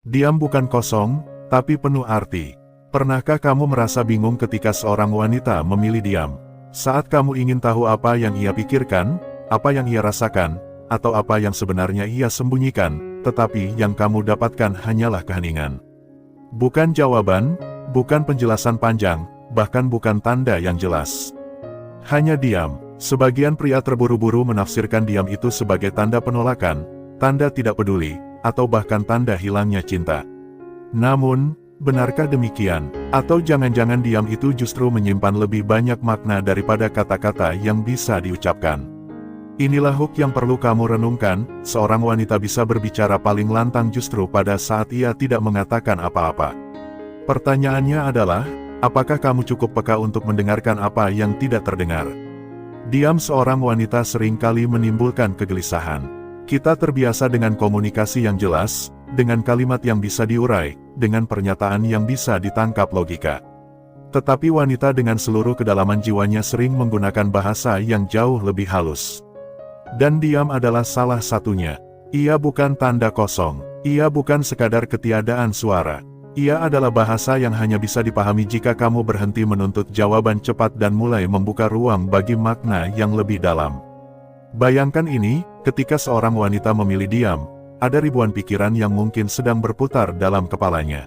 Diam bukan kosong, tapi penuh arti. Pernahkah kamu merasa bingung ketika seorang wanita memilih diam? Saat kamu ingin tahu apa yang ia pikirkan, apa yang ia rasakan, atau apa yang sebenarnya ia sembunyikan, tetapi yang kamu dapatkan hanyalah keheningan. Bukan jawaban, bukan penjelasan panjang, bahkan bukan tanda yang jelas. Hanya diam. Sebagian pria terburu-buru menafsirkan diam itu sebagai tanda penolakan, tanda tidak peduli, atau bahkan tanda hilangnya cinta. Namun, benarkah demikian? Atau jangan-jangan diam itu justru menyimpan lebih banyak makna daripada kata-kata yang bisa diucapkan? Inilah hook yang perlu kamu renungkan. Seorang wanita bisa berbicara paling lantang justru pada saat ia tidak mengatakan apa-apa. Pertanyaannya adalah, apakah kamu cukup peka untuk mendengarkan apa yang tidak terdengar? Diam seorang wanita seringkali menimbulkan kegelisahan. Kita terbiasa dengan komunikasi yang jelas, dengan kalimat yang bisa diurai, dengan pernyataan yang bisa ditangkap logika. Tetapi wanita dengan seluruh kedalaman jiwanya sering menggunakan bahasa yang jauh lebih halus. Dan diam adalah salah satunya. Ia bukan tanda kosong. Ia bukan sekadar ketiadaan suara. Ia adalah bahasa yang hanya bisa dipahami jika kamu berhenti menuntut jawaban cepat dan mulai membuka ruang bagi makna yang lebih dalam. Bayangkan ini, ketika seorang wanita memilih diam, ada ribuan pikiran yang mungkin sedang berputar dalam kepalanya.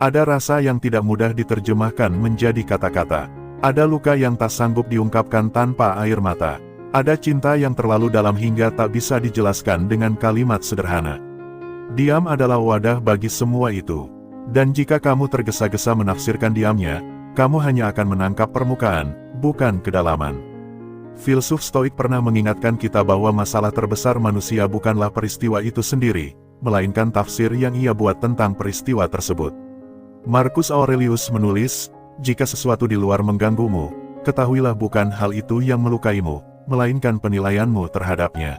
Ada rasa yang tidak mudah diterjemahkan menjadi kata-kata. Ada luka yang tak sanggup diungkapkan tanpa air mata. Ada cinta yang terlalu dalam hingga tak bisa dijelaskan dengan kalimat sederhana. Diam adalah wadah bagi semua itu. Dan jika kamu tergesa-gesa menafsirkan diamnya, kamu hanya akan menangkap permukaan, bukan kedalaman. Filsuf Stoik pernah mengingatkan kita bahwa masalah terbesar manusia bukanlah peristiwa itu sendiri, melainkan tafsir yang ia buat tentang peristiwa tersebut. Marcus Aurelius menulis, jika sesuatu di luar mengganggumu, ketahuilah bukan hal itu yang melukaimu, melainkan penilaianmu terhadapnya.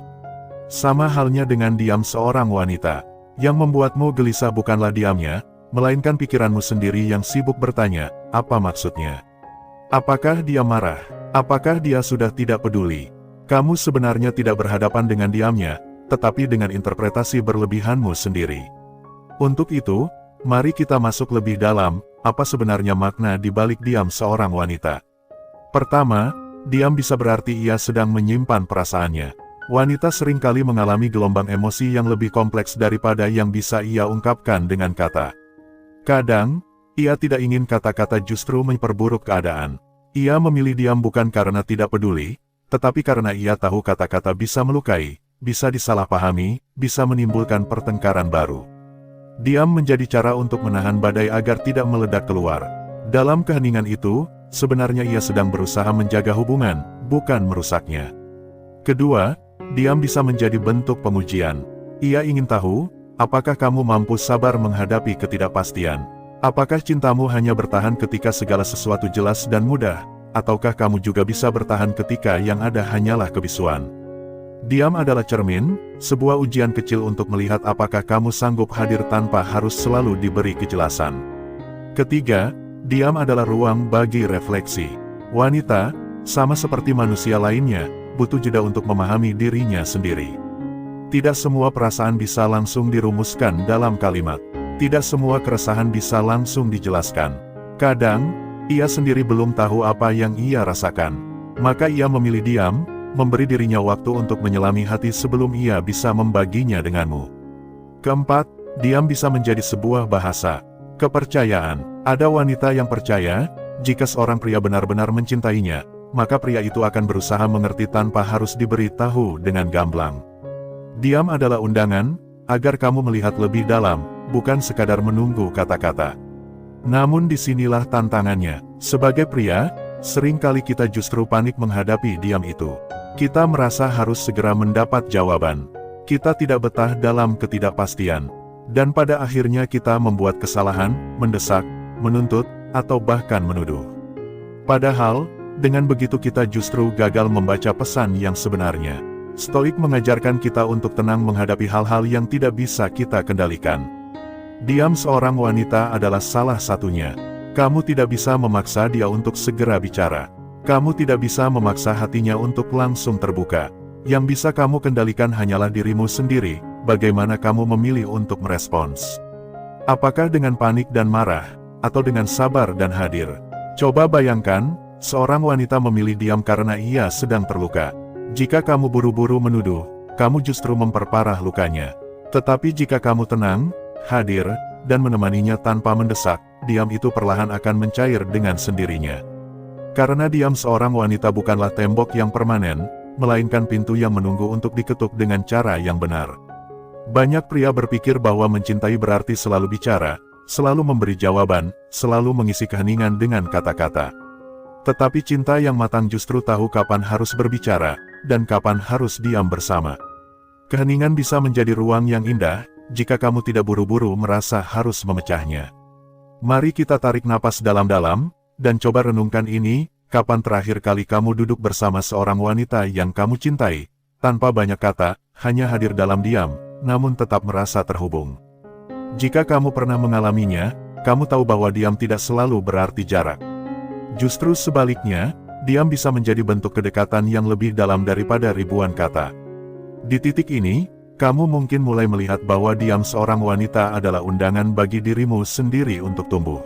Sama halnya dengan diam seorang wanita, yang membuatmu gelisah bukanlah diamnya, melainkan pikiranmu sendiri yang sibuk bertanya, apa maksudnya? Apakah dia marah? Apakah dia sudah tidak peduli? Kamu sebenarnya tidak berhadapan dengan diamnya, tetapi dengan interpretasi berlebihanmu sendiri. Untuk itu, mari kita masuk lebih dalam, apa sebenarnya makna di balik diam seorang wanita. Pertama, diam bisa berarti ia sedang menyimpan perasaannya. Wanita seringkali mengalami gelombang emosi yang lebih kompleks daripada yang bisa ia ungkapkan dengan kata. Kadang, ia tidak ingin kata-kata justru memperburuk keadaan. Ia memilih diam bukan karena tidak peduli, tetapi karena ia tahu kata-kata bisa melukai, bisa disalahpahami, bisa menimbulkan pertengkaran baru. Diam menjadi cara untuk menahan badai agar tidak meledak keluar. Dalam keheningan itu, sebenarnya ia sedang berusaha menjaga hubungan, bukan merusaknya. Kedua, diam bisa menjadi bentuk pengujian. Ia ingin tahu, apakah kamu mampu sabar menghadapi ketidakpastian? Apakah cintamu hanya bertahan ketika segala sesuatu jelas dan mudah, ataukah kamu juga bisa bertahan ketika yang ada hanyalah kebisuan? Diam adalah cermin, sebuah ujian kecil untuk melihat apakah kamu sanggup hadir tanpa harus selalu diberi kejelasan. Ketiga, diam adalah ruang bagi refleksi. Wanita, sama seperti manusia lainnya, butuh jeda untuk memahami dirinya sendiri. Tidak semua perasaan bisa langsung dirumuskan dalam kalimat. Tidak semua keresahan bisa langsung dijelaskan. Kadang, ia sendiri belum tahu apa yang ia rasakan. Maka ia memilih diam, memberi dirinya waktu untuk menyelami hati sebelum ia bisa membaginya denganmu. Keempat, diam bisa menjadi sebuah bahasa. Kepercayaan. Ada wanita yang percaya, jika seorang pria benar-benar mencintainya, maka pria itu akan berusaha mengerti tanpa harus diberi tahu dengan gamblang. Diam adalah undangan, agar kamu melihat lebih dalam, bukan sekadar menunggu kata-kata. Namun disinilah tantangannya. Sebagai pria, seringkali kita justru panik menghadapi diam itu. Kita merasa harus segera mendapat jawaban. Kita tidak betah dalam ketidakpastian. Dan pada akhirnya kita membuat kesalahan, mendesak, menuntut, atau bahkan menuduh. Padahal, dengan begitu kita justru gagal membaca pesan yang sebenarnya. Stoik mengajarkan kita untuk tenang menghadapi hal-hal yang tidak bisa kita kendalikan. Diam seorang wanita adalah salah satunya. Kamu tidak bisa memaksa dia untuk segera bicara. Kamu tidak bisa memaksa hatinya untuk langsung terbuka. Yang bisa kamu kendalikan hanyalah dirimu sendiri, bagaimana kamu memilih untuk merespons. Apakah dengan panik dan marah, atau dengan sabar dan hadir? Coba bayangkan, seorang wanita memilih diam karena ia sedang terluka. Jika kamu buru-buru menuduh, kamu justru memperparah lukanya. Tetapi jika kamu tenang, hadir, dan menemaninya tanpa mendesak, diam itu perlahan akan mencair dengan sendirinya. Karena diam seorang wanita bukanlah tembok yang permanen, melainkan pintu yang menunggu untuk diketuk dengan cara yang benar. Banyak pria berpikir bahwa mencintai berarti selalu bicara, selalu memberi jawaban, selalu mengisi keheningan dengan kata-kata. Tetapi cinta yang matang justru tahu kapan harus berbicara, dan kapan harus diam bersama. Keheningan bisa menjadi ruang yang indah, jika kamu tidak buru-buru merasa harus memecahnya. Mari kita tarik napas dalam-dalam, dan coba renungkan ini, kapan terakhir kali kamu duduk bersama seorang wanita yang kamu cintai, tanpa banyak kata, hanya hadir dalam diam, namun tetap merasa terhubung. Jika kamu pernah mengalaminya, kamu tahu bahwa diam tidak selalu berarti jarak. Justru sebaliknya, diam bisa menjadi bentuk kedekatan yang lebih dalam daripada ribuan kata. Di titik ini, kamu mungkin mulai melihat bahwa diam seorang wanita adalah undangan bagi dirimu sendiri untuk tumbuh.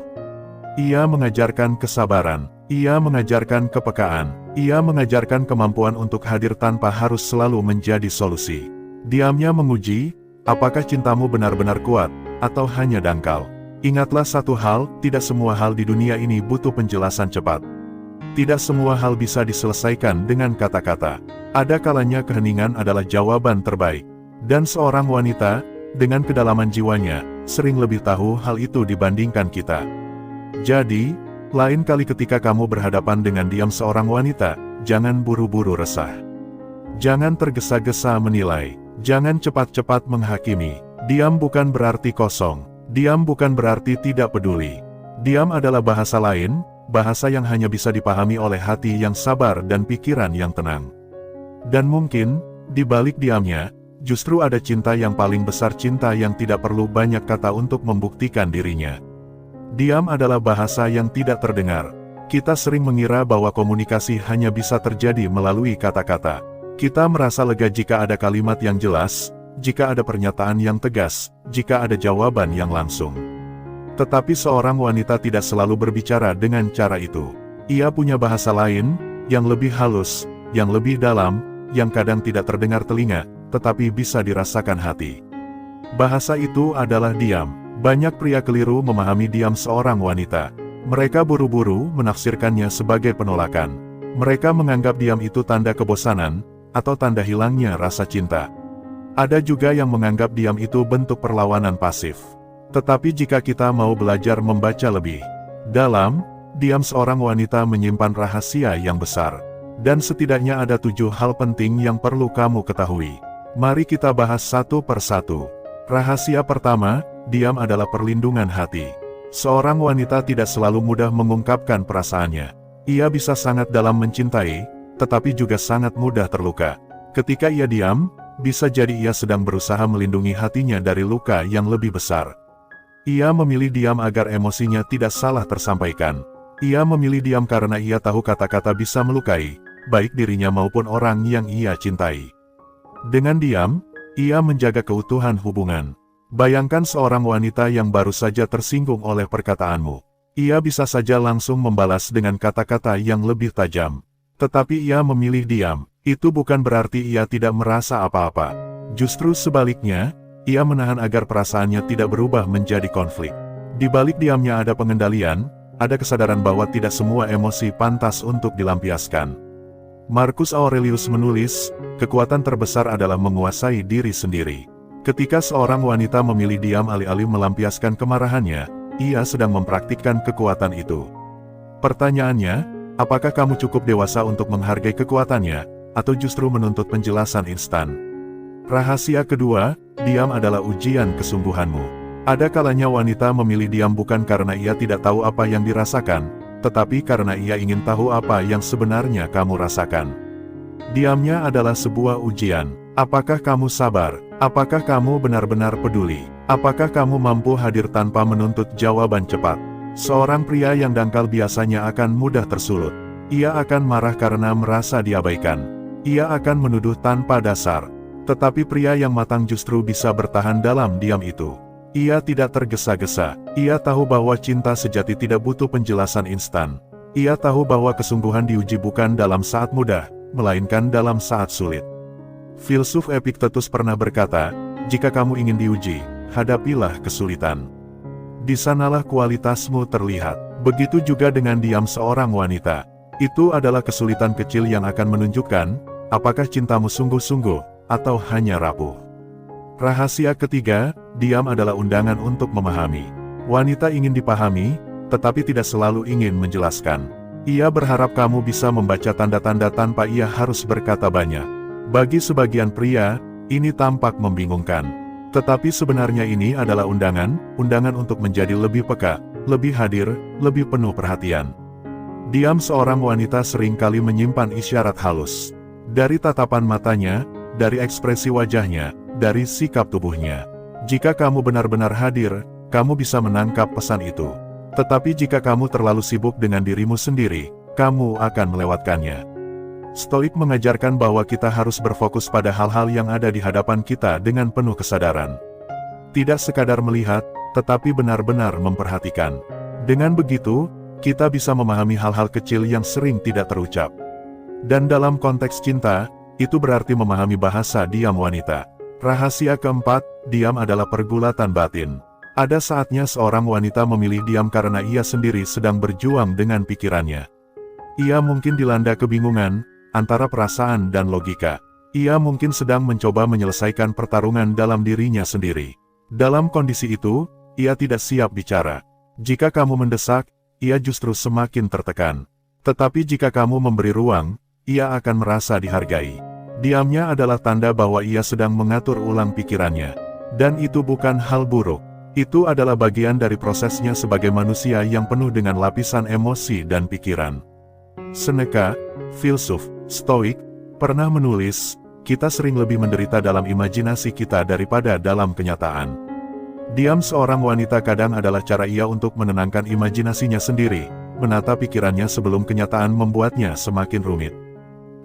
Ia mengajarkan kesabaran, ia mengajarkan kepekaan, ia mengajarkan kemampuan untuk hadir tanpa harus selalu menjadi solusi. Diamnya menguji, apakah cintamu benar-benar kuat, atau hanya dangkal. Ingatlah satu hal, tidak semua hal di dunia ini butuh penjelasan cepat. Tidak semua hal bisa diselesaikan dengan kata-kata. Ada kalanya keheningan adalah jawaban terbaik. Dan seorang wanita, dengan kedalaman jiwanya, sering lebih tahu hal itu dibandingkan kita. Jadi, lain kali ketika kamu berhadapan dengan diam seorang wanita, jangan buru-buru resah. Jangan tergesa-gesa menilai. Jangan cepat-cepat menghakimi. Diam bukan berarti kosong. Diam bukan berarti tidak peduli. Diam adalah bahasa lain, bahasa yang hanya bisa dipahami oleh hati yang sabar dan pikiran yang tenang. Dan mungkin, di balik diamnya, justru ada cinta yang paling besar, cinta yang tidak perlu banyak kata untuk membuktikan dirinya. Diam adalah bahasa yang tidak terdengar. Kita sering mengira bahwa komunikasi hanya bisa terjadi melalui kata-kata. Kita merasa lega jika ada kalimat yang jelas, jika ada pernyataan yang tegas, jika ada jawaban yang langsung. Tetapi seorang wanita tidak selalu berbicara dengan cara itu. Ia punya bahasa lain, yang lebih halus, yang lebih dalam, yang kadang tidak terdengar telinga, tetapi bisa dirasakan hati. Bahasa itu adalah diam. Banyak pria keliru memahami diam seorang wanita. Mereka buru-buru menafsirkannya sebagai penolakan. Mereka menganggap diam itu tanda kebosanan, atau tanda hilangnya rasa cinta. Ada juga yang menganggap diam itu bentuk perlawanan pasif. Tetapi jika kita mau belajar membaca lebih dalam, diam seorang wanita menyimpan rahasia yang besar. Dan setidaknya ada 7 hal penting yang perlu kamu ketahui. Mari kita bahas satu persatu. Rahasia pertama, diam adalah perlindungan hati. Seorang wanita tidak selalu mudah mengungkapkan perasaannya. Ia bisa sangat dalam mencintai, tetapi juga sangat mudah terluka. Ketika ia diam, bisa jadi ia sedang berusaha melindungi hatinya dari luka yang lebih besar. Ia memilih diam agar emosinya tidak salah tersampaikan. Ia memilih diam karena ia tahu kata-kata bisa melukai, baik dirinya maupun orang yang ia cintai. Dengan diam, ia menjaga keutuhan hubungan. Bayangkan seorang wanita yang baru saja tersinggung oleh perkataanmu. Ia bisa saja langsung membalas dengan kata-kata yang lebih tajam. Tetapi ia memilih diam. Itu bukan berarti ia tidak merasa apa-apa. Justru sebaliknya, ia menahan agar perasaannya tidak berubah menjadi konflik. Di balik diamnya ada pengendalian, ada kesadaran bahwa tidak semua emosi pantas untuk dilampiaskan. Marcus Aurelius menulis, kekuatan terbesar adalah menguasai diri sendiri. Ketika seorang wanita memilih diam alih-alih melampiaskan kemarahannya, ia sedang mempraktikkan kekuatan itu. Pertanyaannya, apakah kamu cukup dewasa untuk menghargai kekuatannya, atau justru menuntut penjelasan instan? Rahasia kedua, diam adalah ujian kesungguhanmu. Ada kalanya wanita memilih diam bukan karena ia tidak tahu apa yang dirasakan, tetapi karena ia ingin tahu apa yang sebenarnya kamu rasakan. Diamnya adalah sebuah ujian. Apakah kamu sabar? Apakah kamu benar-benar peduli? Apakah kamu mampu hadir tanpa menuntut jawaban cepat? Seorang pria yang dangkal biasanya akan mudah tersulut. Ia akan marah karena merasa diabaikan. Ia akan menuduh tanpa dasar. Tetapi pria yang matang justru bisa bertahan dalam diam itu. Ia tidak tergesa-gesa. Ia tahu bahwa cinta sejati tidak butuh penjelasan instan. Ia tahu bahwa kesungguhan diuji bukan dalam saat mudah, melainkan dalam saat sulit. Filsuf Epictetus pernah berkata, jika kamu ingin diuji, hadapilah kesulitan. Di sanalah kualitasmu terlihat. Begitu juga dengan diam seorang wanita. Itu adalah kesulitan kecil yang akan menunjukkan, apakah cintamu sungguh-sungguh, atau hanya rapuh. Rahasia ketiga, diam adalah undangan untuk memahami. Wanita ingin dipahami, tetapi tidak selalu ingin menjelaskan. Ia berharap kamu bisa membaca tanda-tanda tanpa ia harus berkata banyak. Bagi sebagian pria, ini tampak membingungkan. Tetapi sebenarnya ini adalah undangan untuk menjadi lebih peka, lebih hadir, lebih penuh perhatian. Diam seorang wanita seringkali menyimpan isyarat halus. Dari tatapan matanya, dari ekspresi wajahnya, dari sikap tubuhnya. Jika kamu benar-benar hadir, kamu bisa menangkap pesan itu. Tetapi jika kamu terlalu sibuk dengan dirimu sendiri, kamu akan melewatkannya. Stoik mengajarkan bahwa kita harus berfokus pada hal-hal yang ada di hadapan kita dengan penuh kesadaran. Tidak sekadar melihat, tetapi benar-benar memperhatikan. Dengan begitu, kita bisa memahami hal-hal kecil yang sering tidak terucap. Dan dalam konteks cinta, itu berarti memahami bahasa diam wanita. Rahasia keempat, diam adalah pergulatan batin. Ada saatnya seorang wanita memilih diam karena ia sendiri sedang berjuang dengan pikirannya. Ia mungkin dilanda kebingungan, antara perasaan dan logika. Ia mungkin sedang mencoba menyelesaikan pertarungan dalam dirinya sendiri. Dalam kondisi itu, ia tidak siap bicara. Jika kamu mendesak, ia justru semakin tertekan. Tetapi jika kamu memberi ruang, ia akan merasa dihargai. Diamnya adalah tanda bahwa ia sedang mengatur ulang pikirannya. Dan itu bukan hal buruk. Itu adalah bagian dari prosesnya sebagai manusia yang penuh dengan lapisan emosi dan pikiran. Seneca, filsuf Stoik, pernah menulis, kita sering lebih menderita dalam imajinasi kita daripada dalam kenyataan. Diam seorang wanita kadang adalah cara ia untuk menenangkan imajinasinya sendiri, menata pikirannya sebelum kenyataan membuatnya semakin rumit.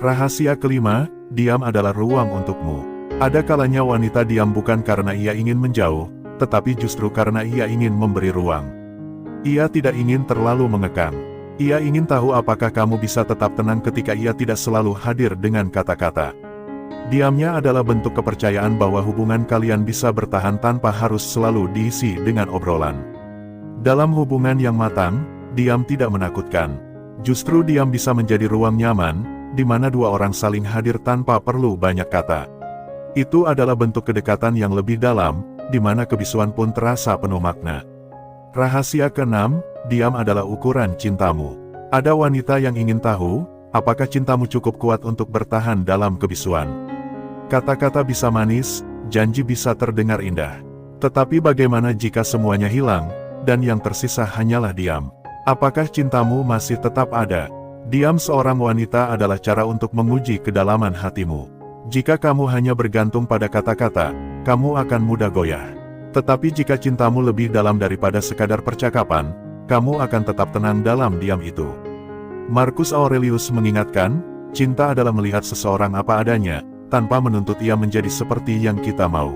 Rahasia kelima, diam adalah ruang untukmu. Ada kalanya wanita diam bukan karena ia ingin menjauh, tetapi justru karena ia ingin memberi ruang. Ia tidak ingin terlalu mengekang. Ia ingin tahu apakah kamu bisa tetap tenang ketika ia tidak selalu hadir dengan kata-kata. Diamnya adalah bentuk kepercayaan bahwa hubungan kalian bisa bertahan tanpa harus selalu diisi dengan obrolan. Dalam hubungan yang matang, diam tidak menakutkan. Justru diam bisa menjadi ruang nyaman, di mana dua orang saling hadir tanpa perlu banyak kata. Itu adalah bentuk kedekatan yang lebih dalam, di mana kebisuan pun terasa penuh makna. Rahasia keenam, diam adalah ukuran cintamu. Ada wanita yang ingin tahu, apakah cintamu cukup kuat untuk bertahan dalam kebisuan. Kata-kata bisa manis, janji bisa terdengar indah. Tetapi bagaimana jika semuanya hilang, dan yang tersisa hanyalah diam? Apakah cintamu masih tetap ada? Diam seorang wanita adalah cara untuk menguji kedalaman hatimu. Jika kamu hanya bergantung pada kata-kata, kamu akan mudah goyah. Tetapi jika cintamu lebih dalam daripada sekadar percakapan, kamu akan tetap tenang dalam diam itu. Marcus Aurelius mengingatkan, cinta adalah melihat seseorang apa adanya, tanpa menuntut ia menjadi seperti yang kita mau.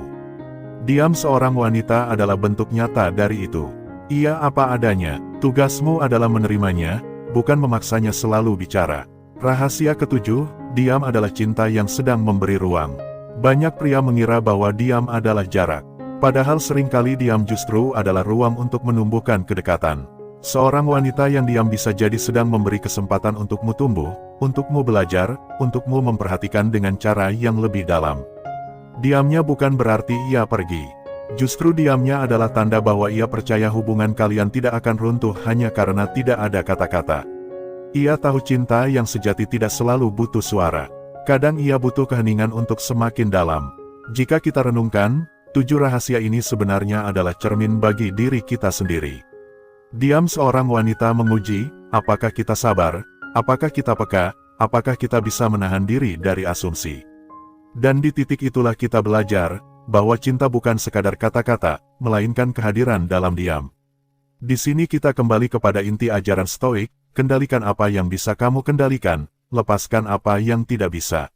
Diam seorang wanita adalah bentuk nyata dari itu. Ia apa adanya, tugasmu adalah menerimanya, bukan memaksanya selalu bicara. Rahasia ketujuh, diam adalah cinta yang sedang memberi ruang. Banyak pria mengira bahwa diam adalah jarak. Padahal seringkali diam justru adalah ruang untuk menumbuhkan kedekatan. Seorang wanita yang diam bisa jadi sedang memberi kesempatan untukmu tumbuh, untukmu belajar, untukmu memperhatikan dengan cara yang lebih dalam. Diamnya bukan berarti ia pergi. Justru diamnya adalah tanda bahwa ia percaya hubungan kalian tidak akan runtuh hanya karena tidak ada kata-kata. Ia tahu cinta yang sejati tidak selalu butuh suara. Kadang ia butuh keheningan untuk semakin dalam. Jika kita renungkan, 7 rahasia ini sebenarnya adalah cermin bagi diri kita sendiri. Diam seorang wanita menguji, apakah kita sabar, apakah kita peka, apakah kita bisa menahan diri dari asumsi. Dan di titik itulah kita belajar, bahwa cinta bukan sekadar kata-kata, melainkan kehadiran dalam diam. Di sini kita kembali kepada inti ajaran Stoik, kendalikan apa yang bisa kamu kendalikan, lepaskan apa yang tidak bisa.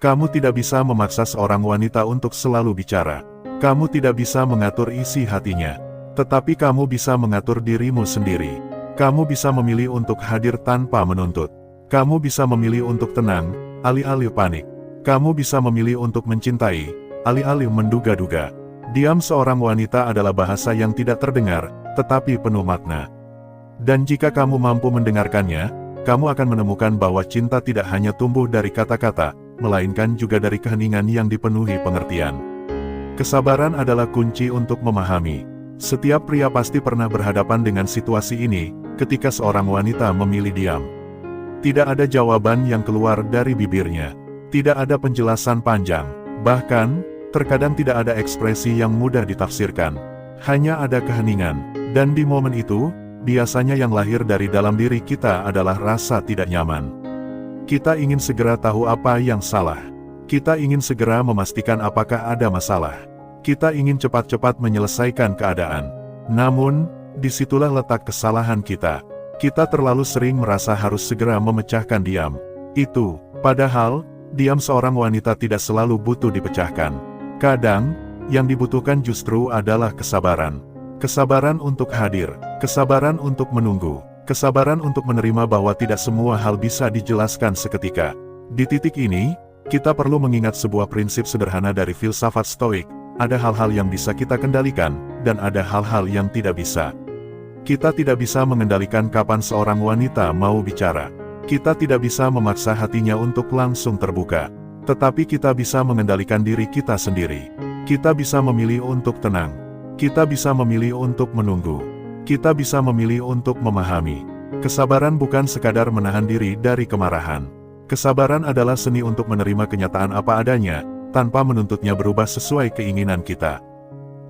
Kamu tidak bisa memaksa seorang wanita untuk selalu bicara. Kamu tidak bisa mengatur isi hatinya. Tetapi kamu bisa mengatur dirimu sendiri. Kamu bisa memilih untuk hadir tanpa menuntut. Kamu bisa memilih untuk tenang, alih-alih panik. Kamu bisa memilih untuk mencintai, alih-alih menduga-duga. Diam seorang wanita adalah bahasa yang tidak terdengar, tetapi penuh makna. Dan jika kamu mampu mendengarkannya, kamu akan menemukan bahwa cinta tidak hanya tumbuh dari kata-kata, melainkan juga dari keheningan yang dipenuhi pengertian. Kesabaran adalah kunci untuk memahami. Setiap pria pasti pernah berhadapan dengan situasi ini, ketika seorang wanita memilih diam. Tidak ada jawaban yang keluar dari bibirnya. Tidak ada penjelasan panjang. Bahkan, terkadang tidak ada ekspresi yang mudah ditafsirkan. Hanya ada keheningan. Dan di momen itu, biasanya yang lahir dari dalam diri kita adalah rasa tidak nyaman. Kita ingin segera tahu apa yang salah. Kita ingin segera memastikan apakah ada masalah. Kita ingin cepat-cepat menyelesaikan keadaan. Namun, disitulah letak kesalahan kita. Kita terlalu sering merasa harus segera memecahkan diam. Padahal, diam seorang wanita tidak selalu butuh dipecahkan. Kadang, yang dibutuhkan justru adalah kesabaran. Kesabaran untuk hadir, kesabaran untuk menunggu, kesabaran untuk menerima bahwa tidak semua hal bisa dijelaskan seketika. Di titik ini, kita perlu mengingat sebuah prinsip sederhana dari filsafat Stoik. Ada hal-hal yang bisa kita kendalikan, dan ada hal-hal yang tidak bisa. Kita tidak bisa mengendalikan kapan seorang wanita mau bicara. Kita tidak bisa memaksa hatinya untuk langsung terbuka. Tetapi kita bisa mengendalikan diri kita sendiri. Kita bisa memilih untuk tenang. Kita bisa memilih untuk menunggu. Kita bisa memilih untuk memahami. Kesabaran bukan sekadar menahan diri dari kemarahan. Kesabaran adalah seni untuk menerima kenyataan apa adanya, tanpa menuntutnya berubah sesuai keinginan kita.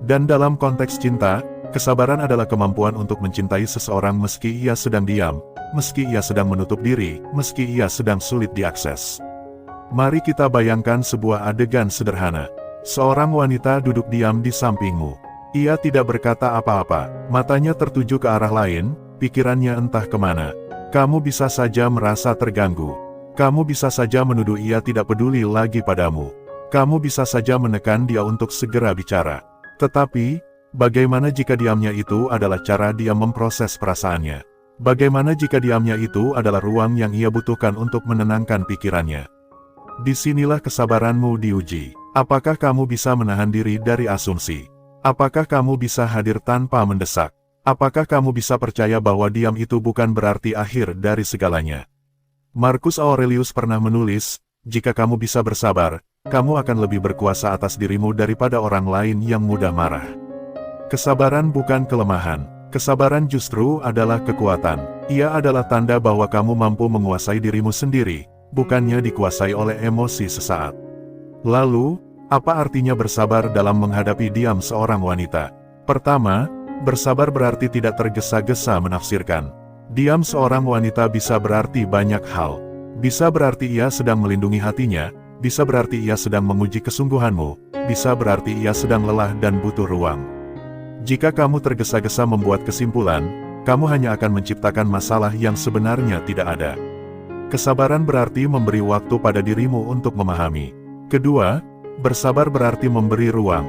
Dan dalam konteks cinta, kesabaran adalah kemampuan untuk mencintai seseorang meski ia sedang diam, meski ia sedang menutup diri, meski ia sedang sulit diakses. Mari kita bayangkan sebuah adegan sederhana. Seorang wanita duduk diam di sampingmu. Ia tidak berkata apa-apa, matanya tertuju ke arah lain, pikirannya entah kemana. Kamu bisa saja merasa terganggu. Kamu bisa saja menuduh ia tidak peduli lagi padamu. Kamu bisa saja menekan dia untuk segera bicara. Tetapi, bagaimana jika diamnya itu adalah cara dia memproses perasaannya? Bagaimana jika diamnya itu adalah ruang yang ia butuhkan untuk menenangkan pikirannya? Disinilah kesabaranmu diuji. Apakah kamu bisa menahan diri dari asumsi? Apakah kamu bisa hadir tanpa mendesak? Apakah kamu bisa percaya bahwa diam itu bukan berarti akhir dari segalanya? Marcus Aurelius pernah menulis, jika kamu bisa bersabar, kamu akan lebih berkuasa atas dirimu daripada orang lain yang mudah marah. Kesabaran bukan kelemahan. Kesabaran justru adalah kekuatan. Ia adalah tanda bahwa kamu mampu menguasai dirimu sendiri, bukannya dikuasai oleh emosi sesaat. Lalu, apa artinya bersabar dalam menghadapi diam seorang wanita? Pertama, bersabar berarti tidak tergesa-gesa menafsirkan. Diam seorang wanita bisa berarti banyak hal. Bisa berarti ia sedang melindungi hatinya, bisa berarti ia sedang menguji kesungguhanmu, bisa berarti ia sedang lelah dan butuh ruang. Jika kamu tergesa-gesa membuat kesimpulan, kamu hanya akan menciptakan masalah yang sebenarnya tidak ada. Kesabaran berarti memberi waktu pada dirimu untuk memahami. Kedua, bersabar berarti memberi ruang.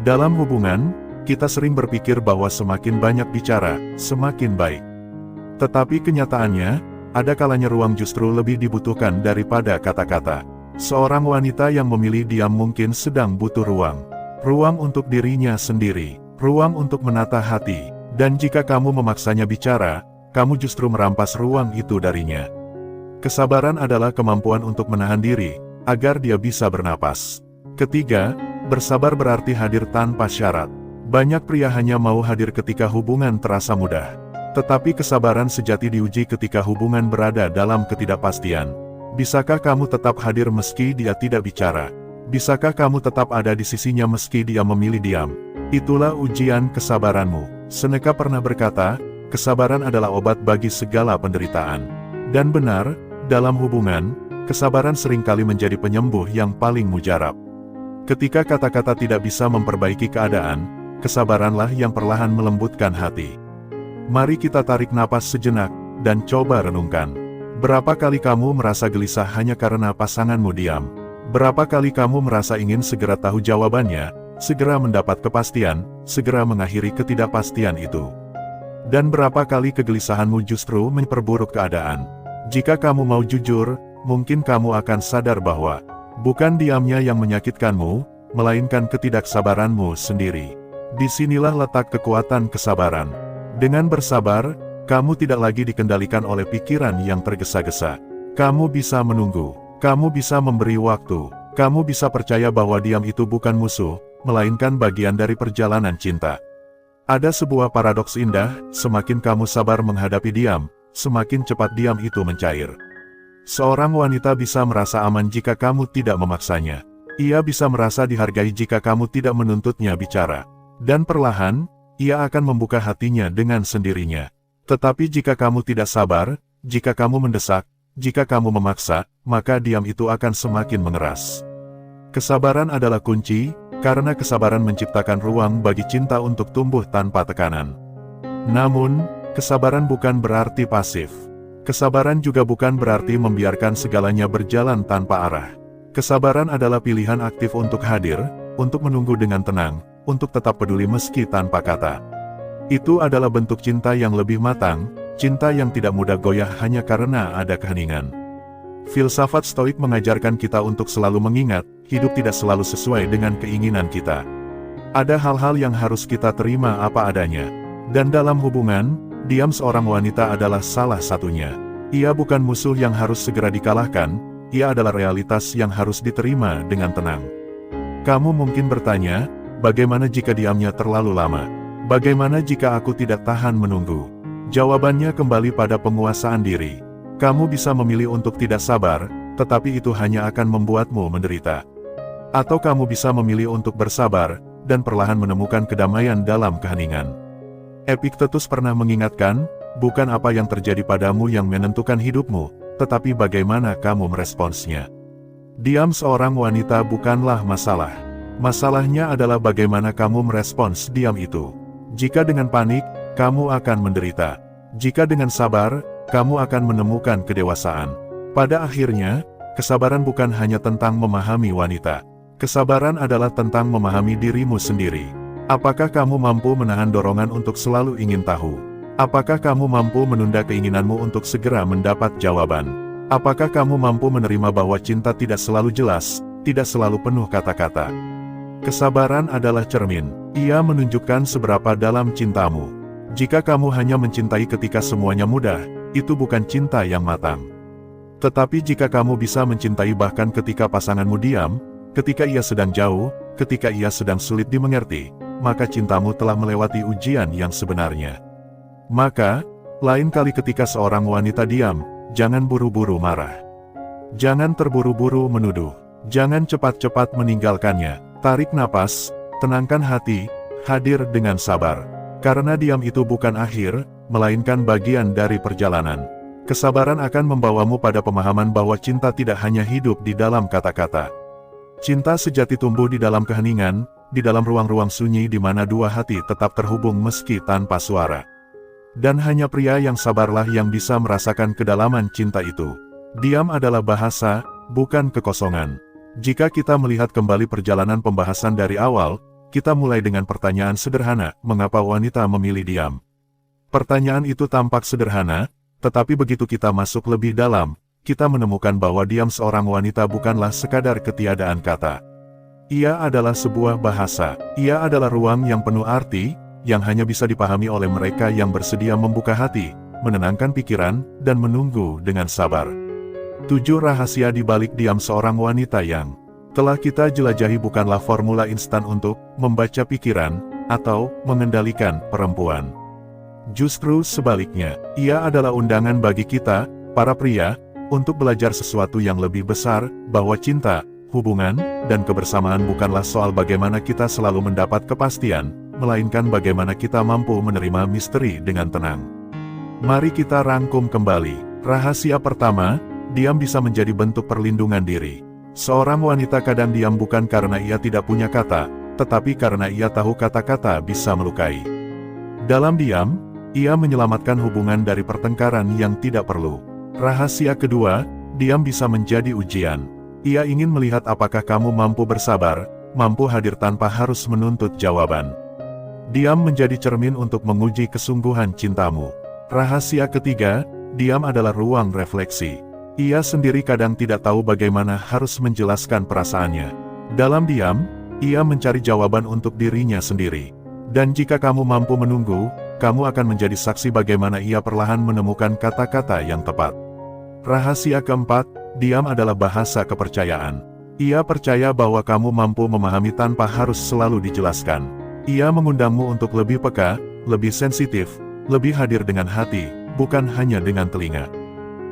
Dalam hubungan, kita sering berpikir bahwa semakin banyak bicara, semakin baik. Tetapi kenyataannya, ada kalanya ruang justru lebih dibutuhkan daripada kata-kata. Seorang wanita yang memilih diam mungkin sedang butuh ruang. Ruang untuk dirinya sendiri. Ruang untuk menata hati. Dan jika kamu memaksanya bicara, kamu justru merampas ruang itu darinya. Kesabaran adalah kemampuan untuk menahan diri, agar dia bisa bernapas. Ketiga, bersabar berarti hadir tanpa syarat. Banyak pria hanya mau hadir ketika hubungan terasa mudah. Tetapi kesabaran sejati diuji ketika hubungan berada dalam ketidakpastian. Bisakah kamu tetap hadir meski dia tidak bicara? Bisakah kamu tetap ada di sisinya meski dia memilih diam? Itulah ujian kesabaranmu. Seneca pernah berkata, kesabaran adalah obat bagi segala penderitaan. Dan benar, dalam hubungan, kesabaran seringkali menjadi penyembuh yang paling mujarab. Ketika kata-kata tidak bisa memperbaiki keadaan, kesabaranlah yang perlahan melembutkan hati. Mari kita tarik napas sejenak, dan coba renungkan. Berapa kali kamu merasa gelisah hanya karena pasanganmu diam? Berapa kali kamu merasa ingin segera tahu jawabannya, segera mendapat kepastian, segera mengakhiri ketidakpastian itu. Dan berapa kali kegelisahanmu justru memperburuk keadaan. Jika kamu mau jujur, mungkin kamu akan sadar bahwa bukan diamnya yang menyakitkanmu, melainkan ketidaksabaranmu sendiri. Disinilah letak kekuatan kesabaran. Dengan bersabar, kamu tidak lagi dikendalikan oleh pikiran yang tergesa-gesa. Kamu bisa menunggu, kamu bisa memberi waktu, kamu bisa percaya bahwa diam itu bukan musuh, melainkan bagian dari perjalanan cinta. Ada sebuah paradoks indah, semakin kamu sabar menghadapi diam, semakin cepat diam itu mencair. Seorang wanita bisa merasa aman jika kamu tidak memaksanya. Ia bisa merasa dihargai jika kamu tidak menuntutnya bicara. Dan perlahan, ia akan membuka hatinya dengan sendirinya. Tetapi jika kamu tidak sabar, jika kamu mendesak, jika kamu memaksa, maka diam itu akan semakin mengeras. Kesabaran adalah kunci, karena kesabaran menciptakan ruang bagi cinta untuk tumbuh tanpa tekanan. Namun, kesabaran bukan berarti pasif. Kesabaran juga bukan berarti membiarkan segalanya berjalan tanpa arah. Kesabaran adalah pilihan aktif untuk hadir, untuk menunggu dengan tenang, untuk tetap peduli meski tanpa kata. Itu adalah bentuk cinta yang lebih matang, cinta yang tidak mudah goyah hanya karena ada keheningan. Filsafat Stoik mengajarkan kita untuk selalu mengingat, hidup tidak selalu sesuai dengan keinginan kita. Ada hal-hal yang harus kita terima apa adanya. Dan dalam hubungan, diam seorang wanita adalah salah satunya. Ia bukan musuh yang harus segera dikalahkan, ia adalah realitas yang harus diterima dengan tenang. Kamu mungkin bertanya, bagaimana jika diamnya terlalu lama? Bagaimana jika aku tidak tahan menunggu? Jawabannya kembali pada penguasaan diri. Kamu bisa memilih untuk tidak sabar, tetapi itu hanya akan membuatmu menderita. Atau kamu bisa memilih untuk bersabar, dan perlahan menemukan kedamaian dalam keheningan. Epictetus pernah mengingatkan, bukan apa yang terjadi padamu yang menentukan hidupmu, tetapi bagaimana kamu meresponsnya. Diam seorang wanita bukanlah masalah. Masalahnya adalah bagaimana kamu merespons diam itu. Jika dengan panik, kamu akan menderita. Jika dengan sabar, kamu akan menemukan kedewasaan. Pada akhirnya, kesabaran bukan hanya tentang memahami wanita. Kesabaran adalah tentang memahami dirimu sendiri. Apakah kamu mampu menahan dorongan untuk selalu ingin tahu? Apakah kamu mampu menunda keinginanmu untuk segera mendapat jawaban? Apakah kamu mampu menerima bahwa cinta tidak selalu jelas, tidak selalu penuh kata-kata? Kesabaran adalah cermin. Ia menunjukkan seberapa dalam cintamu. Jika kamu hanya mencintai ketika semuanya mudah, itu bukan cinta yang matang. Tetapi jika kamu bisa mencintai bahkan ketika pasanganmu diam, ketika ia sedang jauh, ketika ia sedang sulit dimengerti, maka cintamu telah melewati ujian yang sebenarnya. Maka, lain kali ketika seorang wanita diam, jangan buru-buru marah. Jangan terburu-buru menuduh. Jangan cepat-cepat meninggalkannya. Tarik napas, tenangkan hati, hadir dengan sabar. Karena diam itu bukan akhir, melainkan bagian dari perjalanan. Kesabaran akan membawamu pada pemahaman bahwa cinta tidak hanya hidup di dalam kata-kata. Cinta sejati tumbuh di dalam keheningan, di dalam ruang-ruang sunyi di mana dua hati tetap terhubung meski tanpa suara. Dan hanya pria yang sabarlah yang bisa merasakan kedalaman cinta itu. Diam adalah bahasa, bukan kekosongan. Jika kita melihat kembali perjalanan pembahasan dari awal, kita mulai dengan pertanyaan sederhana, mengapa wanita memilih diam? Pertanyaan itu tampak sederhana, tetapi begitu kita masuk lebih dalam, kita menemukan bahwa diam seorang wanita bukanlah sekadar ketiadaan kata. Ia adalah sebuah bahasa, ia adalah ruang yang penuh arti, yang hanya bisa dipahami oleh mereka yang bersedia membuka hati, menenangkan pikiran, dan menunggu dengan sabar. 7 rahasia di balik diam seorang wanita yang telah kita jelajahi bukanlah formula instan untuk membaca pikiran, atau mengendalikan perempuan. Justru sebaliknya, ia adalah undangan bagi kita, para pria, untuk belajar sesuatu yang lebih besar, bahwa cinta, hubungan, dan kebersamaan bukanlah soal bagaimana kita selalu mendapat kepastian, melainkan bagaimana kita mampu menerima misteri dengan tenang. Mari kita rangkum kembali. Rahasia pertama, diam bisa menjadi bentuk perlindungan diri. Seorang wanita kadang diam bukan karena ia tidak punya kata, tetapi karena ia tahu kata-kata bisa melukai. Dalam diam, ia menyelamatkan hubungan dari pertengkaran yang tidak perlu. Rahasia kedua, diam bisa menjadi ujian. Ia ingin melihat apakah kamu mampu bersabar, mampu hadir tanpa harus menuntut jawaban. Diam menjadi cermin untuk menguji kesungguhan cintamu. Rahasia ketiga, diam adalah ruang refleksi. Ia sendiri kadang tidak tahu bagaimana harus menjelaskan perasaannya. Dalam diam, ia mencari jawaban untuk dirinya sendiri. Dan jika kamu mampu menunggu, kamu akan menjadi saksi bagaimana ia perlahan menemukan kata-kata yang tepat. Rahasia keempat, diam adalah bahasa kepercayaan. Ia percaya bahwa kamu mampu memahami tanpa harus selalu dijelaskan. Ia mengundangmu untuk lebih peka, lebih sensitif, lebih hadir dengan hati, bukan hanya dengan telinga.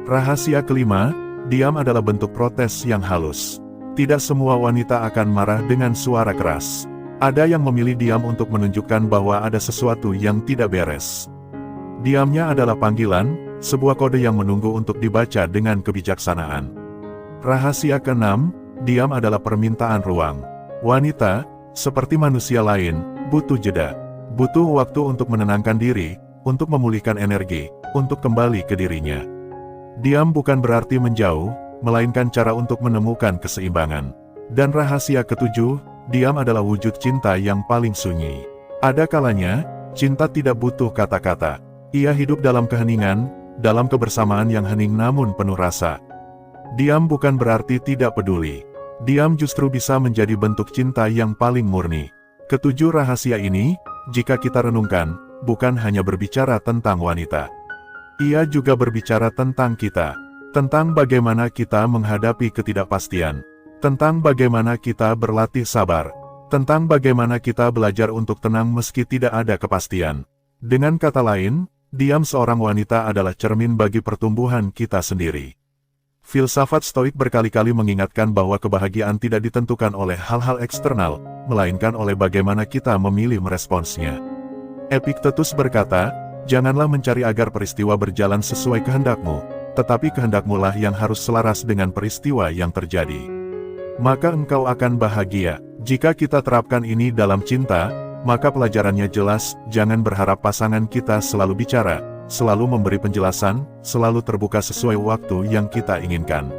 Rahasia kelima, diam adalah bentuk protes yang halus. Tidak semua wanita akan marah dengan suara keras. Ada yang memilih diam untuk menunjukkan bahwa ada sesuatu yang tidak beres. Diamnya adalah panggilan, sebuah kode yang menunggu untuk dibaca dengan kebijaksanaan. Rahasia keenam, diam adalah permintaan ruang. Wanita, seperti manusia lain, butuh jeda. Butuh waktu untuk menenangkan diri, untuk memulihkan energi, untuk kembali ke dirinya. Diam bukan berarti menjauh, melainkan cara untuk menemukan keseimbangan. Dan rahasia ketujuh, diam adalah wujud cinta yang paling sunyi. Ada kalanya, cinta tidak butuh kata-kata. Ia hidup dalam keheningan, dalam kebersamaan yang hening namun penuh rasa. Diam bukan berarti tidak peduli. Diam justru bisa menjadi bentuk cinta yang paling murni. Ketujuh rahasia ini, jika kita renungkan, bukan hanya berbicara tentang wanita. Ia juga berbicara tentang kita. Tentang bagaimana kita menghadapi ketidakpastian. Tentang bagaimana kita berlatih sabar. Tentang bagaimana kita belajar untuk tenang meski tidak ada kepastian. Dengan kata lain, diam seorang wanita adalah cermin bagi pertumbuhan kita sendiri. Filsafat Stoik berkali-kali mengingatkan bahwa kebahagiaan tidak ditentukan oleh hal-hal eksternal, melainkan oleh bagaimana kita memilih meresponsnya. Epictetus berkata, "Janganlah mencari agar peristiwa berjalan sesuai kehendakmu, tetapi kehendakmu lah yang harus selaras dengan peristiwa yang terjadi. Maka engkau akan bahagia." Jika kita terapkan ini dalam cinta, maka pelajarannya jelas, jangan berharap pasangan kita selalu bicara, selalu memberi penjelasan, selalu terbuka sesuai waktu yang kita inginkan.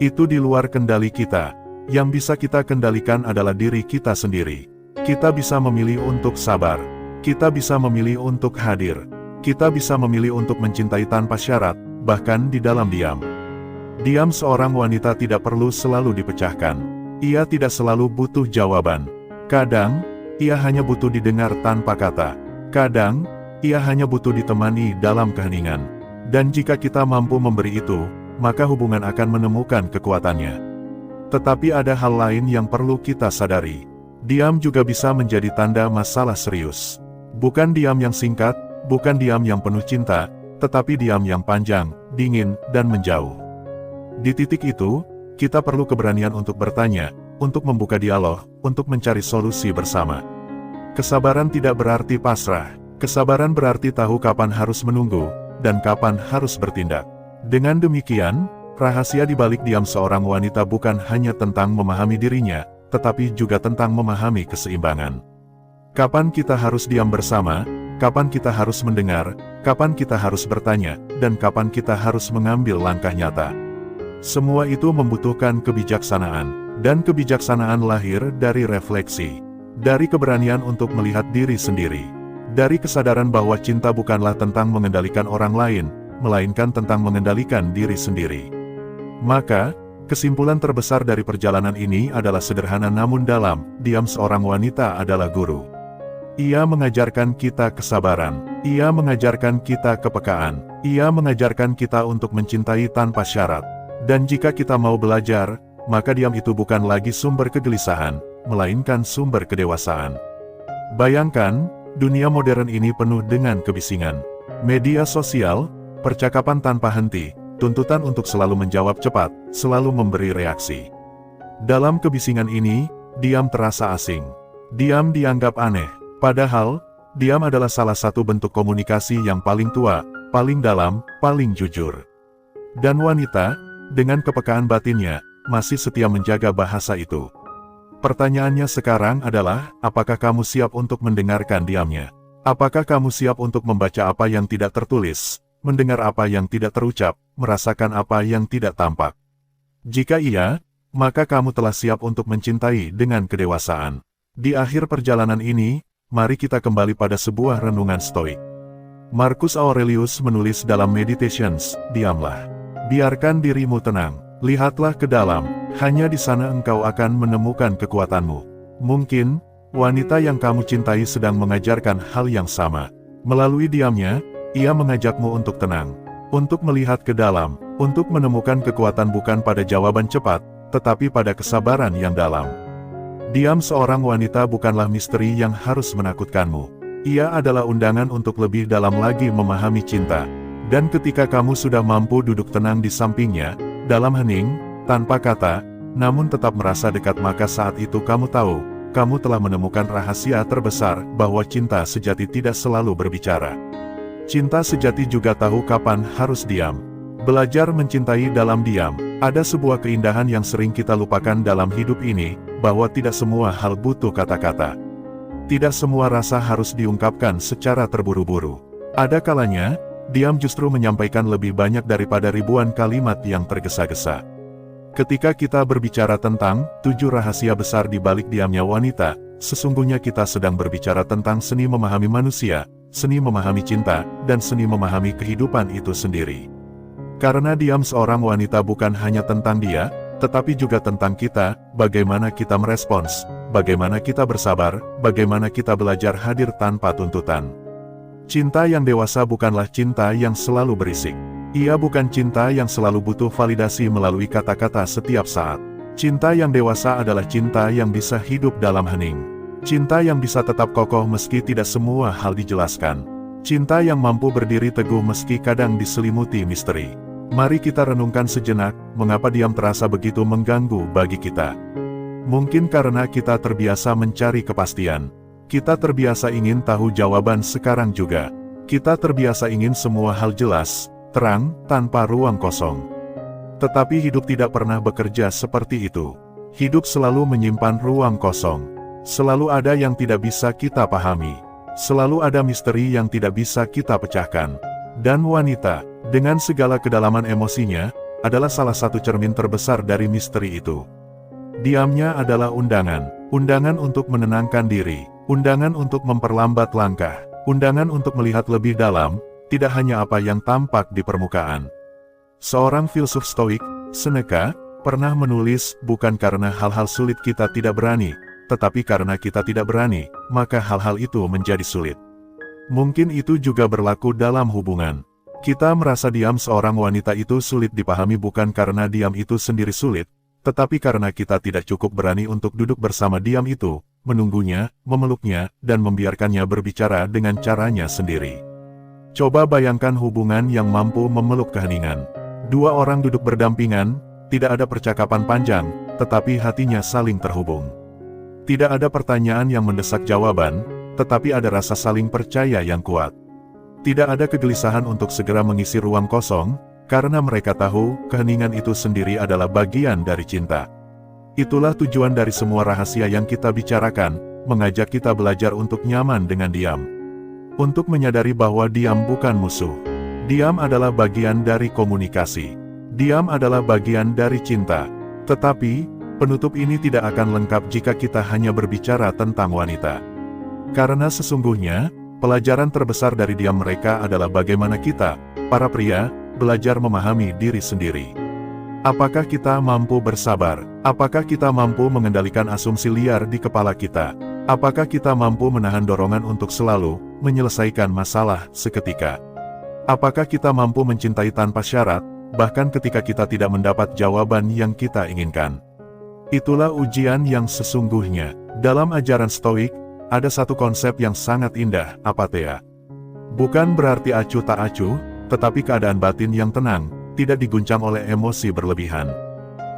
Itu di luar kendali kita. Yang bisa kita kendalikan adalah diri kita sendiri. Kita bisa memilih untuk sabar. Kita bisa memilih untuk hadir. Kita bisa memilih untuk mencintai tanpa syarat, bahkan di dalam diam. Diam seorang wanita tidak perlu selalu dipecahkan. Ia tidak selalu butuh jawaban. Kadang, ia hanya butuh didengar tanpa kata. Kadang, ia hanya butuh ditemani dalam keheningan. Dan jika kita mampu memberi itu, maka hubungan akan menemukan kekuatannya. Tetapi ada hal lain yang perlu kita sadari. Diam juga bisa menjadi tanda masalah serius. Bukan diam yang singkat, bukan diam yang penuh cinta, tetapi diam yang panjang, dingin, dan menjauh. Di titik itu, kita perlu keberanian untuk bertanya, untuk membuka dialog, untuk mencari solusi bersama. Kesabaran tidak berarti pasrah. Kesabaran berarti tahu kapan harus menunggu, dan kapan harus bertindak. Dengan demikian, rahasia di balik diam seorang wanita bukan hanya tentang memahami dirinya, tetapi juga tentang memahami keseimbangan. Kapan kita harus diam bersama, kapan kita harus mendengar, kapan kita harus bertanya, dan kapan kita harus mengambil langkah nyata. Semua itu membutuhkan kebijaksanaan, dan kebijaksanaan lahir dari refleksi, dari keberanian untuk melihat diri sendiri, dari kesadaran bahwa cinta bukanlah tentang mengendalikan orang lain, melainkan tentang mengendalikan diri sendiri. Maka, kesimpulan terbesar dari perjalanan ini adalah sederhana namun dalam. Diam seorang wanita adalah guru. Ia mengajarkan kita kesabaran. Ia mengajarkan kita kepekaan. Ia mengajarkan kita untuk mencintai tanpa syarat. Dan jika kita mau belajar, maka diam itu bukan lagi sumber kegelisahan, melainkan sumber kedewasaan. Bayangkan, dunia modern ini penuh dengan kebisingan. Media sosial, percakapan tanpa henti, tuntutan untuk selalu menjawab cepat, selalu memberi reaksi. Dalam kebisingan ini, diam terasa asing. Diam dianggap aneh. Padahal, diam adalah salah satu bentuk komunikasi yang paling tua, paling dalam, paling jujur. Dan wanita, dengan kepekaan batinnya, masih setia menjaga bahasa itu. Pertanyaannya sekarang adalah, apakah kamu siap untuk mendengarkan diamnya? Apakah kamu siap untuk membaca apa yang tidak tertulis, mendengar apa yang tidak terucap, merasakan apa yang tidak tampak? Jika iya, maka kamu telah siap untuk mencintai dengan kedewasaan. Di akhir perjalanan ini, mari kita kembali pada sebuah renungan stoik. Marcus Aurelius menulis dalam Meditations, diamlah. Biarkan dirimu tenang, lihatlah ke dalam, hanya di sana engkau akan menemukan kekuatanmu. Mungkin, wanita yang kamu cintai sedang mengajarkan hal yang sama. Melalui diamnya, ia mengajakmu untuk tenang, untuk melihat ke dalam, untuk menemukan kekuatan bukan pada jawaban cepat, tetapi pada kesabaran yang dalam. Diam seorang wanita bukanlah misteri yang harus menakutkanmu. Ia adalah undangan untuk lebih dalam lagi memahami cinta. Dan ketika kamu sudah mampu duduk tenang di sampingnya, dalam hening, tanpa kata, namun tetap merasa dekat, maka saat itu kamu tahu, kamu telah menemukan rahasia terbesar bahwa cinta sejati tidak selalu berbicara. Cinta sejati juga tahu kapan harus diam. Belajar mencintai dalam diam. Ada sebuah keindahan yang sering kita lupakan dalam hidup ini, bahwa tidak semua hal butuh kata-kata. Tidak semua rasa harus diungkapkan secara terburu-buru. Ada kalanya, diam justru menyampaikan lebih banyak daripada ribuan kalimat yang tergesa-gesa. Ketika kita berbicara tentang 7 rahasia besar di balik diamnya wanita, sesungguhnya kita sedang berbicara tentang seni memahami manusia, seni memahami cinta, dan seni memahami kehidupan itu sendiri. Karena diam seorang wanita bukan hanya tentang dia, tetapi juga tentang kita, bagaimana kita merespons, bagaimana kita bersabar, bagaimana kita belajar hadir tanpa tuntutan. Cinta yang dewasa bukanlah cinta yang selalu berisik. Ia bukan cinta yang selalu butuh validasi melalui kata-kata setiap saat. Cinta yang dewasa adalah cinta yang bisa hidup dalam hening. Cinta yang bisa tetap kokoh meski tidak semua hal dijelaskan. Cinta yang mampu berdiri teguh meski kadang diselimuti misteri. Mari kita renungkan sejenak, mengapa diam terasa begitu mengganggu bagi kita. Mungkin karena kita terbiasa mencari kepastian. Kita terbiasa ingin tahu jawaban sekarang juga. Kita terbiasa ingin semua hal jelas, terang, tanpa ruang kosong. Tetapi hidup tidak pernah bekerja seperti itu. Hidup selalu menyimpan ruang kosong. Selalu ada yang tidak bisa kita pahami. Selalu ada misteri yang tidak bisa kita pecahkan. Dan wanita, dengan segala kedalaman emosinya, adalah salah satu cermin terbesar dari misteri itu. Diamnya adalah undangan untuk menenangkan diri, undangan untuk memperlambat langkah, undangan untuk melihat lebih dalam, tidak hanya apa yang tampak di permukaan. Seorang filsuf stoik, Seneca, pernah menulis, bukan karena hal-hal sulit kita tidak berani, tetapi karena kita tidak berani, maka hal-hal itu menjadi sulit. Mungkin itu juga berlaku dalam hubungan. Kita merasa diam seorang wanita itu sulit dipahami bukan karena diam itu sendiri sulit, tetapi karena kita tidak cukup berani untuk duduk bersama diam itu, menunggunya, memeluknya, dan membiarkannya berbicara dengan caranya sendiri. Coba bayangkan hubungan yang mampu memeluk keheningan. 2 orang duduk berdampingan, tidak ada percakapan panjang, tetapi hatinya saling terhubung. Tidak ada pertanyaan yang mendesak jawaban, tetapi ada rasa saling percaya yang kuat. Tidak ada kegelisahan untuk segera mengisi ruang kosong, karena mereka tahu keheningan itu sendiri adalah bagian dari cinta. Itulah tujuan dari semua rahasia yang kita bicarakan, mengajak kita belajar untuk nyaman dengan diam. Untuk menyadari bahwa diam bukan musuh. Diam adalah bagian dari komunikasi. Diam adalah bagian dari cinta. Tetapi, penutup ini tidak akan lengkap jika kita hanya berbicara tentang wanita. Karena sesungguhnya, pelajaran terbesar dari diam mereka adalah bagaimana kita, para pria, belajar memahami diri sendiri. Apakah kita mampu bersabar? Apakah kita mampu mengendalikan asumsi liar di kepala kita? Apakah kita mampu menahan dorongan untuk selalu menyelesaikan masalah seketika? Apakah kita mampu mencintai tanpa syarat, bahkan ketika kita tidak mendapat jawaban yang kita inginkan? Itulah ujian yang sesungguhnya. Dalam ajaran stoik, ada satu konsep yang sangat indah, apatheia. Bukan berarti acuh tak acuh, tetapi keadaan batin yang tenang, tidak diguncang oleh emosi berlebihan.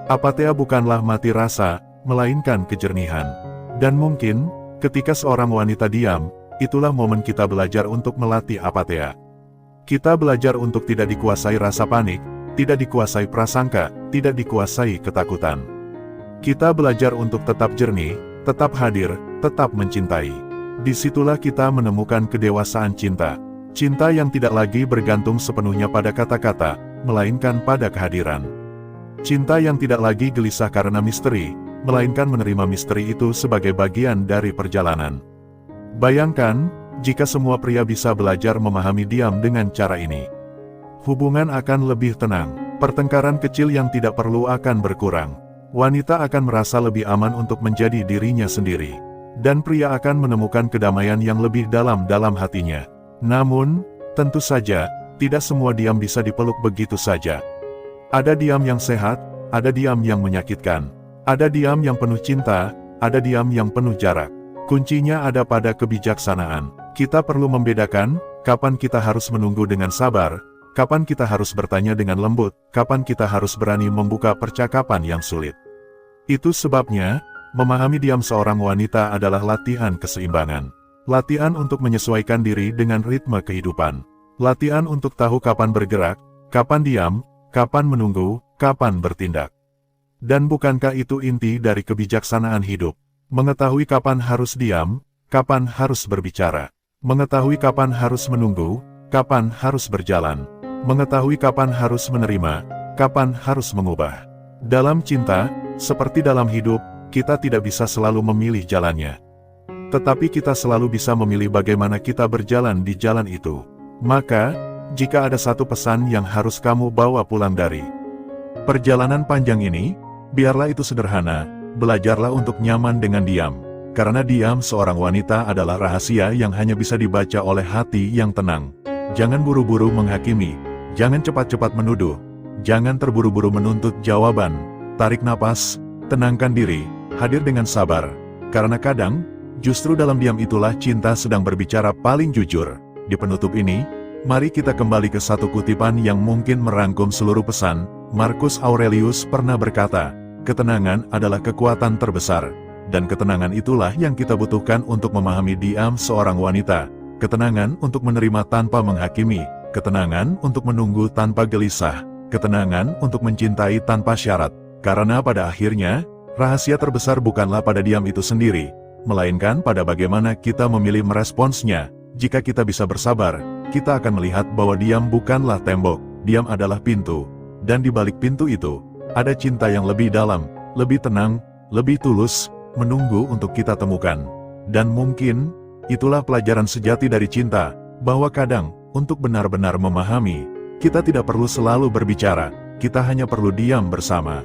Apatheia bukanlah mati rasa, melainkan kejernihan. Dan mungkin, ketika seorang wanita diam, itulah momen kita belajar untuk melatih apatheia. Kita belajar untuk tidak dikuasai rasa panik, tidak dikuasai prasangka, tidak dikuasai ketakutan. Kita belajar untuk tetap jernih, tetap hadir, tetap mencintai. Disitulah kita menemukan kedewasaan cinta. Cinta yang tidak lagi bergantung sepenuhnya pada kata-kata, melainkan pada kehadiran. Cinta yang tidak lagi gelisah karena misteri, melainkan menerima misteri itu sebagai bagian dari perjalanan. Bayangkan, jika semua pria bisa belajar memahami diam dengan cara ini. Hubungan akan lebih tenang, pertengkaran kecil yang tidak perlu akan berkurang. Wanita akan merasa lebih aman untuk menjadi dirinya sendiri. Dan pria akan menemukan kedamaian yang lebih dalam hatinya. Namun, tentu saja, tidak semua diam bisa dipeluk begitu saja. Ada diam yang sehat, ada diam yang menyakitkan. Ada diam yang penuh cinta, ada diam yang penuh jarak. Kuncinya ada pada kebijaksanaan. Kita perlu membedakan, kapan kita harus menunggu dengan sabar, kapan kita harus bertanya dengan lembut, kapan kita harus berani membuka percakapan yang sulit. Itu sebabnya, memahami diam seorang wanita adalah latihan keseimbangan. Latihan untuk menyesuaikan diri dengan ritme kehidupan. Latihan untuk tahu kapan bergerak, kapan diam, kapan menunggu, kapan bertindak. Dan bukankah itu inti dari kebijaksanaan hidup? Mengetahui kapan harus diam, kapan harus berbicara. Mengetahui kapan harus menunggu, kapan harus berjalan. Mengetahui kapan harus menerima, kapan harus mengubah. Dalam cinta, seperti dalam hidup, kita tidak bisa selalu memilih jalannya. Tetapi kita selalu bisa memilih bagaimana kita berjalan di jalan itu. Maka, jika ada satu pesan yang harus kamu bawa pulang dari perjalanan panjang ini, biarlah itu sederhana, belajarlah untuk nyaman dengan diam. Karena diam seorang wanita adalah rahasia yang hanya bisa dibaca oleh hati yang tenang. Jangan buru-buru menghakimi, jangan cepat-cepat menuduh, jangan terburu-buru menuntut jawaban. Tarik napas, tenangkan diri, hadir dengan sabar. Karena kadang, justru dalam diam itulah cinta sedang berbicara paling jujur. Di penutup ini, mari kita kembali ke satu kutipan yang mungkin merangkum seluruh pesan. Marcus Aurelius pernah berkata, ketenangan adalah kekuatan terbesar. Dan ketenangan itulah yang kita butuhkan untuk memahami diam seorang wanita. Ketenangan untuk menerima tanpa menghakimi. Ketenangan untuk menunggu tanpa gelisah. Ketenangan untuk mencintai tanpa syarat. Karena pada akhirnya, rahasia terbesar bukanlah pada diam itu sendiri, melainkan pada bagaimana kita memilih meresponsnya. Jika kita bisa bersabar, kita akan melihat bahwa diam bukanlah tembok, diam adalah pintu. Dan di balik pintu itu, ada cinta yang lebih dalam, lebih tenang, lebih tulus, menunggu untuk kita temukan. Dan mungkin, itulah pelajaran sejati dari cinta, bahwa kadang, untuk benar-benar memahami, kita tidak perlu selalu berbicara, kita hanya perlu diam bersama.